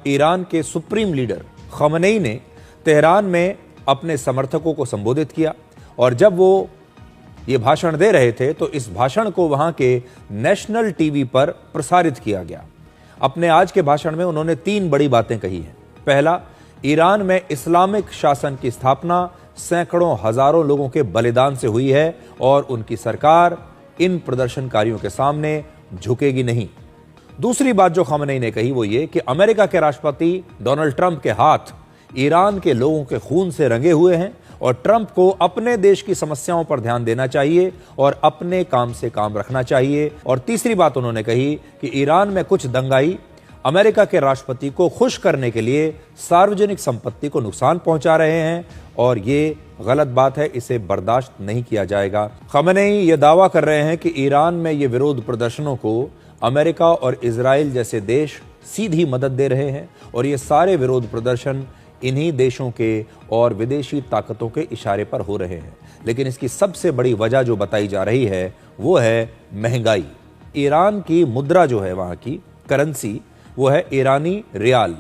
Iran के supreme leader Khamenei ने Tehran में अपने समर्थकों को संबोधित किया और जब वो ये भाषण दे रहे थे तो इस भाषण को वहां के नेशनल टीवी पर प्रसारित किया गया। अपने आज के भाषण में उन्होंने 3 बड़ी बातें कही हैं। पहला, ईरान में इस्लामिक शासन की स्थापना सैकड़ों हजारों लोगों के बलिदान से हुई है और उनकी सरकार इन प्रदर्शनकारियों के सामने झुकेगी नहीं। दूसरी बात जो खमेनी ने कही वो ये कि अमेरिका के राष्ट्रपति डोनाल्ड ट्रंप के हाथ ईरान के लोगों के खून से रंगे हुए हैं और ट्रंप को अपने देश की समस्याओं पर ध्यान देना चाहिए और अपने काम से काम रखना चाहिए। और तीसरी बात उन्होंने कही कि ईरान में कुछ दंगाई अमेरिका के राष्ट्रपति को खुश करने के लिए सार्वजनिक संपत्ति को नुकसान पहुंचा रहे हैं और ये गलत बात है, इसे बर्दाश्त नहीं किया जाएगा। खमेनी ये दावा कर रहे हैं कि ईरान में ये विरोध प्रदर्शनों को अमेरिका और इजराइल जैसे देश सीधी मदद दे रहे हैं और ये सारे विरोध प्रदर्शन इन्हीं देशों के और विदेशी ताकतों के इशारे पर हो रहे हैं। लेकिन इसकी सबसे बड़ी वजह जो बताई जा रही है वो है महंगाई। ईरान की मुद्रा जो है, वहां की करेंसी, वो है ईरानी रियाल।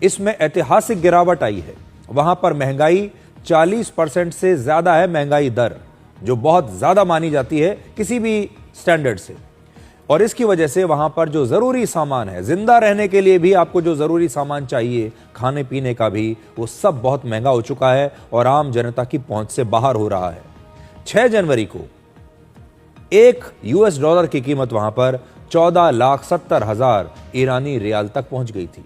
इसमें ऐतिहासिक गिरावट आई है। वहां पर महंगाई 40% से ज्यादा है, महंगाई दर जो बहुत ज्यादा मानी जाती है किसी भी स्टैंडर्ड से। और इसकी वजह से वहां पर जो जरूरी सामान है, जिंदा रहने के लिए भी आपको जो जरूरी सामान चाहिए, खाने पीने का भी, वो सब बहुत महंगा हो चुका है और आम जनता की पहुंच से बाहर हो रहा है। 6 जनवरी को $1 की कीमत वहां पर 14,70,000 ईरानी रियाल तक पहुंच गई थी।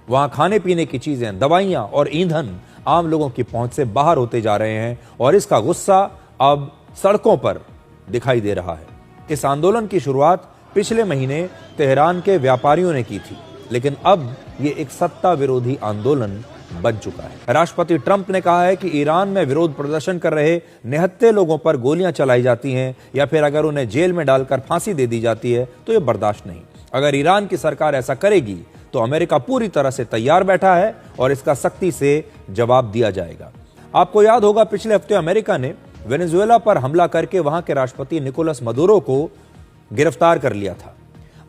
वहां खाने पीने की चीजें, दवाइयां और ईंधन आम लोगों की पहुंच से बाहर होते जा रहे हैं और इसका गुस्सा अब सड़कों पर दिखाई दे रहा है। इस आंदोलन की शुरुआत पिछले महीने तेहरान के व्यापारियों ने की थी, लेकिन अब ये एक सत्ता विरोधी आंदोलन बन चुका है। राष्ट्रपति ट्रंप ने कहा है कि ईरान में विरोध प्रदर्शन कर रहे निहत्थे लोगों पर गोलियां चलाई जाती हैं या फिर अगर उन्हें जेल में डालकर फांसी दे दी जाती है तो ये बर्दाश्त नहीं। अगर ईरान की सरकार ऐसा करेगी तो अमेरिका पूरी तरह से तैयार बैठा है और इसका सख्ती से जवाब दिया जाएगा। आपको याद होगा, पिछले हफ्ते अमेरिका ने वेनेजुएला पर हमला करके वहां के राष्ट्रपति निकोलस मदुरो को गिरफ्तार कर लिया था।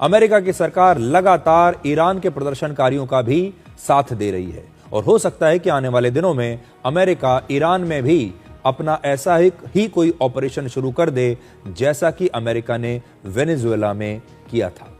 अमेरिका की सरकार लगातार ईरान के प्रदर्शनकारियों का भी साथ दे रही है और हो सकता है कि आने वाले दिनों में अमेरिका ईरान में भी अपना ऐसा ही कोई ऑपरेशन शुरू कर दे जैसा कि अमेरिका ने वेनेजुएला में किया था।